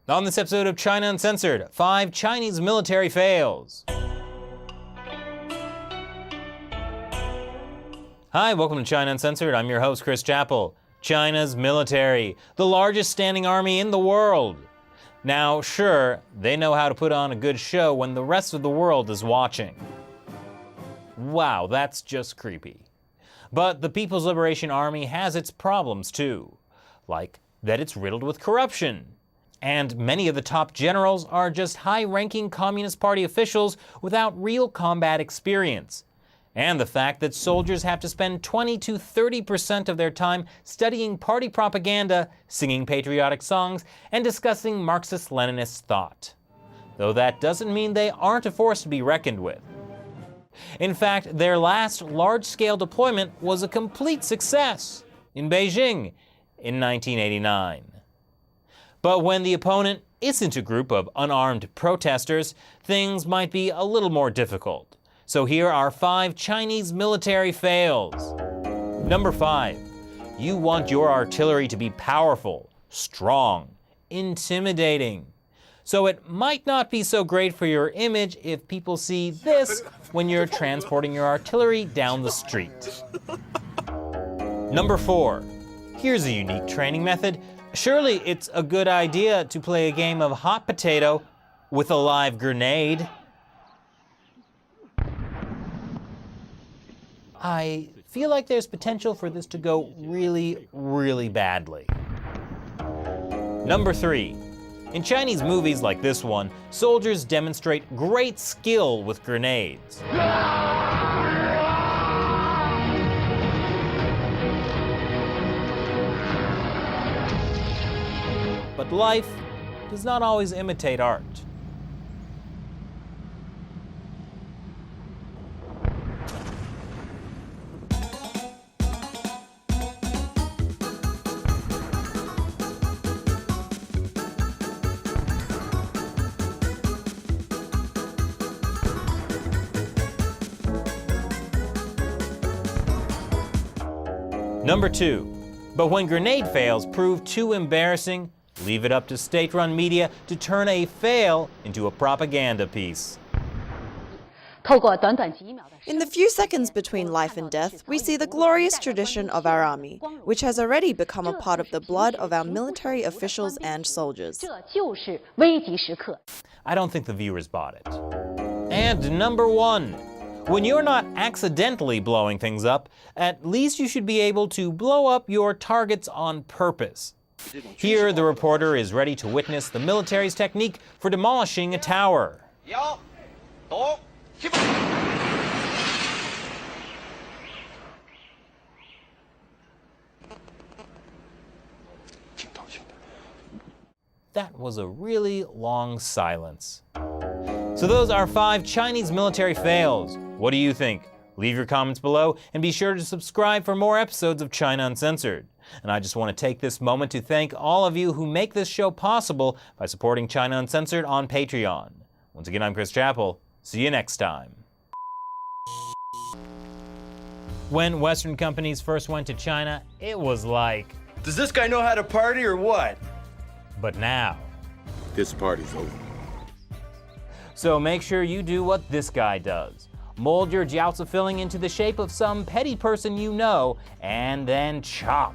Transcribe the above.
On this episode of China Uncensored, 5 Chinese military fails. Hi, welcome to China Uncensored. I'm your host, Chris Chappell. China's military, the largest standing army in the world. Now, sure, they know how to put on a good show when the rest of the world is watching. Wow, that's just creepy. But the People's Liberation Army has its problems too, like that it's riddled with corruption. And many of the top generals are just high-ranking Communist Party officials without real combat experience. And the fact that soldiers have to spend 20 to 30% of their time studying party propaganda, singing patriotic songs, and discussing Marxist-Leninist thought. Though that doesn't mean they aren't a force to be reckoned with. In fact, their last large-scale deployment was a complete success in Beijing in 1989. But when the opponent isn't a group of unarmed protesters, things might be a little more difficult. So here are 5 Chinese military fails. Number 5, you want your artillery to be powerful, strong, intimidating. So it might not be so great for your image if people see this when you're transporting your artillery down the street. Number 4, here's a unique training method. Surely it's a good idea to play a game of hot potato with a live grenade. I feel like there's potential for this to go really, really badly. Number 3, in Chinese movies like this one, soldiers demonstrate great skill with grenades. But life does not always imitate art. Number 2, but when grenade fails prove too embarrassing, leave it up to state-run media to turn a fail into a propaganda piece. In the few seconds between life and death, we see the glorious tradition of our army, which has already become a part of the blood of our military officials and soldiers. I don't think the viewers bought it. And number 1, when you're not accidentally blowing things up, at least you should be able to blow up your targets on purpose. Here, the reporter is ready to witness the military's technique for demolishing a tower. That was a really long silence. So those are 5 Chinese military fails. What do you think? Leave your comments below and be sure to subscribe for more episodes of China Uncensored. And I just want to take this moment to thank all of you who make this show possible by supporting China Uncensored on Patreon. Once again, I'm Chris Chappell. See you next time. When Western companies first went to China, it was like, does this guy know how to party or what? But now, this party's over. So make sure you do what this guy does. Mold your jiaozi filling into the shape of some petty person you know, and then chop.